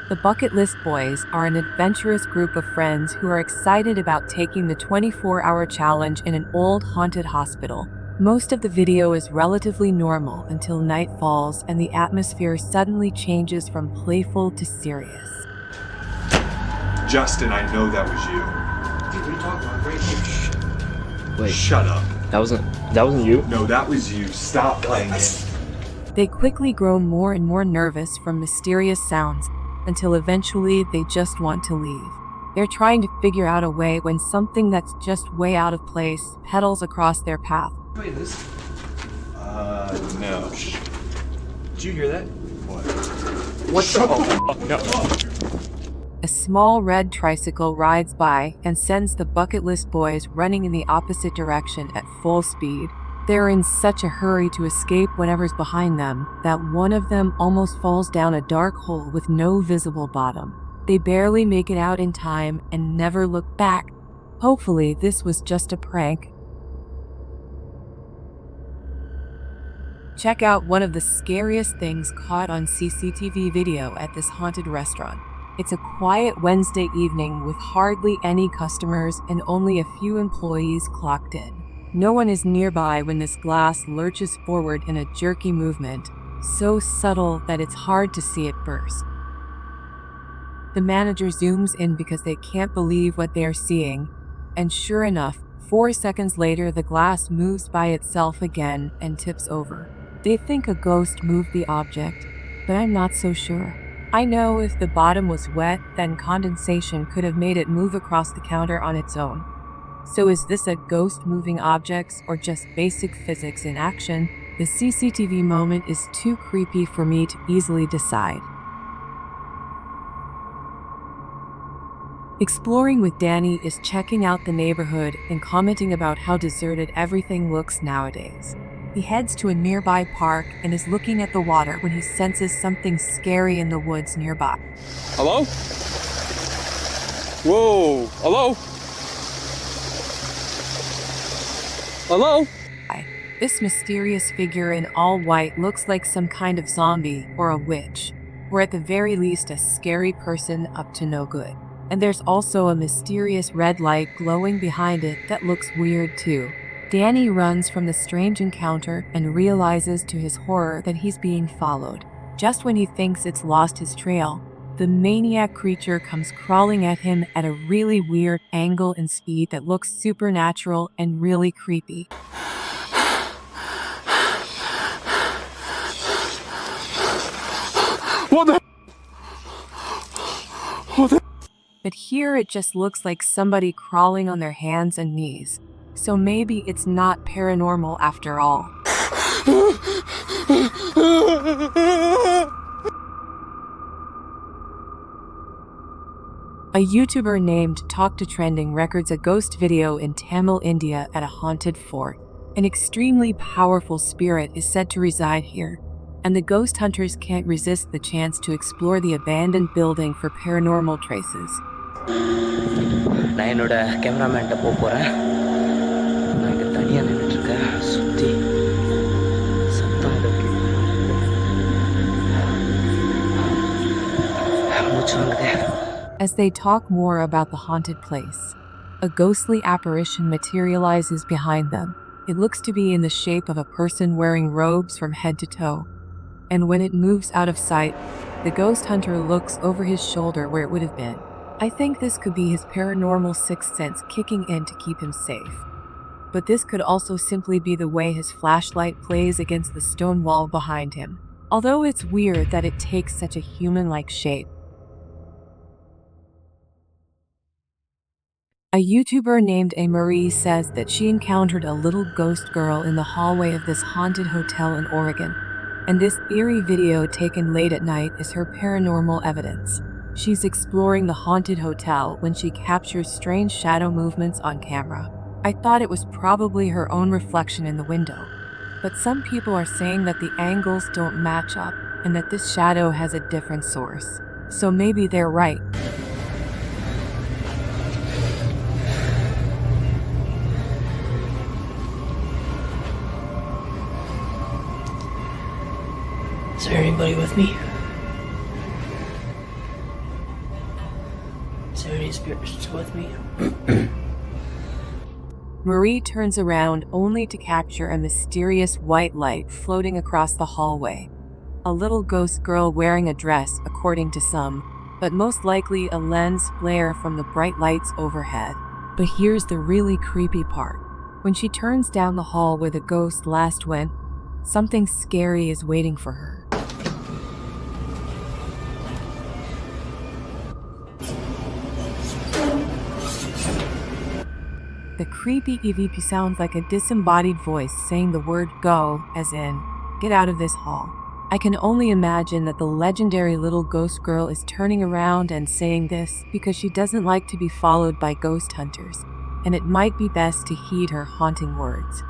The Bucket List Boys are an adventurous group of friends who are excited about taking the 24-hour challenge in an old haunted hospital. Most of the video is relatively normal until night falls and the atmosphere suddenly changes from playful to serious. Justin, I know that was you. Dude, what are you talking about? Right here. Wait. Shut up. That wasn't you? No, that was you. Stop playing it. They quickly grow more and more nervous from mysterious sounds until eventually they just want to leave. They're trying to figure out a way when something that's just way out of place pedals across their path. Wait, this? No. Did you hear that? What? What the fuck? A small red tricycle rides by and sends the Bucket List Boys running in the opposite direction at full speed. They're in such a hurry to escape whatever's behind them that one of them almost falls down a dark hole with no visible bottom. They barely make it out in time and never look back. Hopefully, this was just a prank. Check out one of the scariest things caught on CCTV video at this haunted restaurant. It's a quiet Wednesday evening with hardly any customers and only a few employees clocked in. No one is nearby when this glass lurches forward in a jerky movement, so subtle that it's hard to see at first. The manager zooms in because they can't believe what they are seeing, and sure enough, 4 seconds later the glass moves by itself again and tips over. They think a ghost moved the object, but I'm not so sure. I know if the bottom was wet, then condensation could have made it move across the counter on its own. So is this a ghost moving objects or just basic physics in action? The CCTV moment is too creepy for me to easily decide. Exploring with Danny is checking out the neighborhood and commenting about how deserted everything looks nowadays. He heads to a nearby park and is looking at the water when he senses something scary in the woods nearby. Hello? Whoa, hello? Hello? This mysterious figure in all white looks like some kind of zombie or a witch, or at the very least a scary person up to no good. And there's also a mysterious red light glowing behind it that looks weird too. Danny runs from the strange encounter and realizes to his horror that he's being followed. Just when he thinks it's lost his trail, the maniac creature comes crawling at him at a really weird angle and speed that looks supernatural and really creepy. What the? What the? But here it just looks like somebody crawling on their hands and knees. So maybe it's not paranormal after all. A YouTuber named Talk to Trending records a ghost video in Tamil, India at a haunted fort. An extremely powerful spirit is said to reside here, and the ghost hunters can't resist the chance to explore the abandoned building for paranormal traces. நான் என்னோட கேமராமேன்ட்ட போறேன். நான் இங்க தனியா நின்னுட்டு இருக்கேன். சுத்தி சத்தம் இருக்கு. மூச்சு வாங்குதே. As they talk more about the haunted place, a ghostly apparition materializes behind them. It looks to be in the shape of a person wearing robes from head to toe. And when it moves out of sight, the ghost hunter looks over his shoulder where it would have been. I think this could be his paranormal sixth sense kicking in to keep him safe. But this could also simply be the way his flashlight plays against the stone wall behind him. Although it's weird that it takes such a human-like shape. A YouTuber named Marie says that she encountered a little ghost girl in the hallway of this haunted hotel in Oregon, and this eerie video taken late at night is her paranormal evidence. She's exploring the haunted hotel when she captures strange shadow movements on camera. I thought it was probably her own reflection in the window, but some people are saying that the angles don't match up and that this shadow has a different source. So maybe they're right. Is there anybody with me? Holy Spirit is with me. Marie turns around only to capture a mysterious white light floating across the hallway. A little ghost girl wearing a dress, according to some, but most likely a lens flare from the bright lights overhead. But here's the really creepy part. When she turns down the hall where the ghost last went, something scary is waiting for her. The creepy EVP sounds like a disembodied voice saying the word go, as in, get out of this hall. I can only imagine that the legendary little ghost girl is turning around and saying this because she doesn't like to be followed by ghost hunters, and it might be best to heed her haunting words.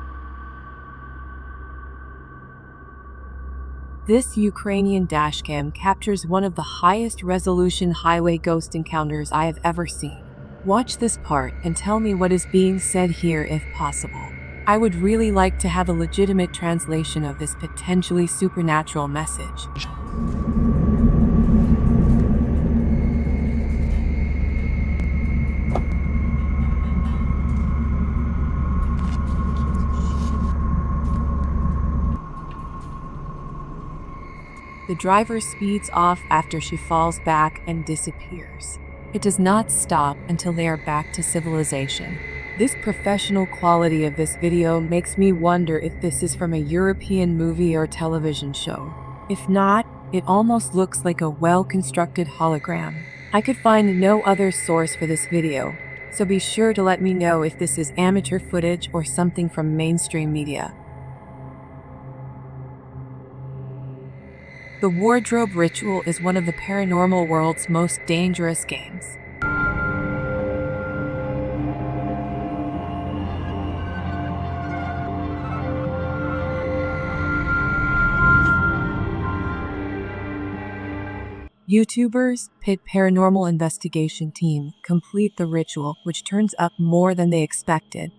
This Ukrainian dashcam captures one of the highest resolution highway ghost encounters I have ever seen. Watch this part and tell me what is being said here if possible. I would really like to have a legitimate translation of this potentially supernatural message. The driver speeds off after she falls back and disappears. It does not stop until they are back to civilization. This professional quality of this video makes me wonder if this is from a European movie or television show. If not, it almost looks like a well-constructed hologram. I could find no other source for this video, so be sure to let me know if this is amateur footage or something from mainstream media. The wardrobe ritual is one of the paranormal world's most dangerous games. YouTubers, Pit Paranormal Investigation Team, complete the ritual, which turns up more than they expected.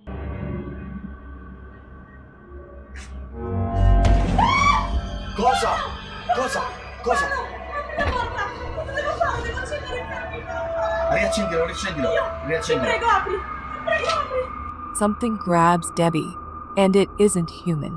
Cosa? Riaccendilo. Something grabs Debbie, and it isn't human.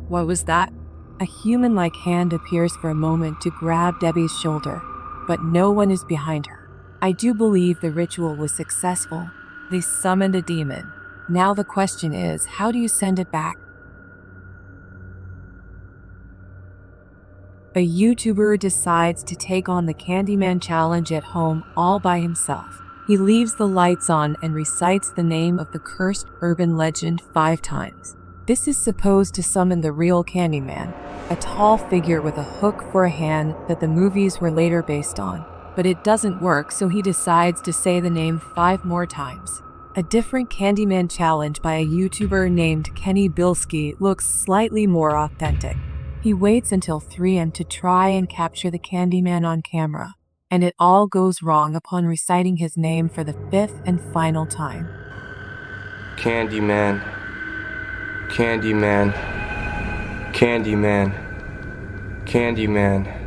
What was that? A human-like hand appears for a moment to grab Debbie's shoulder, but no one is behind her. I do believe the ritual was successful. They summoned a demon. Now the question is, how do you send it back? A YouTuber decides to take on the Candyman challenge at home all by himself. He leaves the lights on and recites the name of the cursed urban legend 5 times. This is supposed to summon the real Candyman, a tall figure with a hook for a hand that the movies were later based on. But it doesn't work, so he decides to say the name 5 more times. A different Candyman challenge by a YouTuber named Kenny Bilski looks slightly more authentic. He waits until 3 a.m. to try and capture the Candyman on camera, and it all goes wrong upon reciting his name for the 5th and final time. Candyman. Candyman. Candyman. Candyman.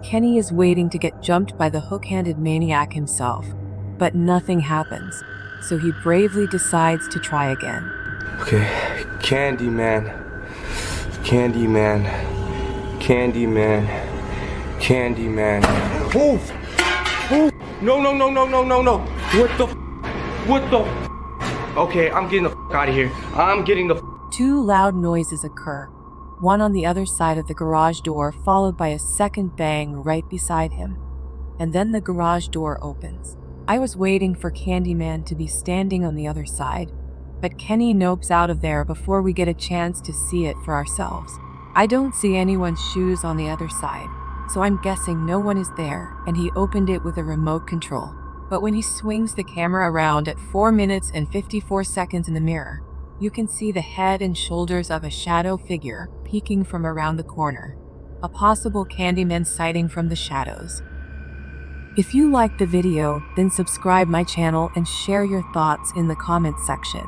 Kenny is waiting to get jumped by the hook-handed maniac himself, but nothing happens, so he bravely decides to try again. Okay, Candyman. Candyman. Candyman. Candyman. Move! Move! No. What the Okay, I'm getting the out of here. I'm getting the 2 loud noises occur, one on the other side of the garage door, followed by a second bang right beside him. And then the garage door opens. I was waiting for Candyman to be standing on the other side, but Kenny nopes out of there before we get a chance to see it for ourselves. I don't see anyone's shoes on the other side, so I'm guessing no one is there, and he opened it with a remote control. But when he swings the camera around at 4 minutes and 54 seconds in the mirror, you can see the head and shoulders of a shadow figure peeking from around the corner. A possible Candyman sighting from the shadows. If you liked the video, then subscribe my channel and share your thoughts in the comments section.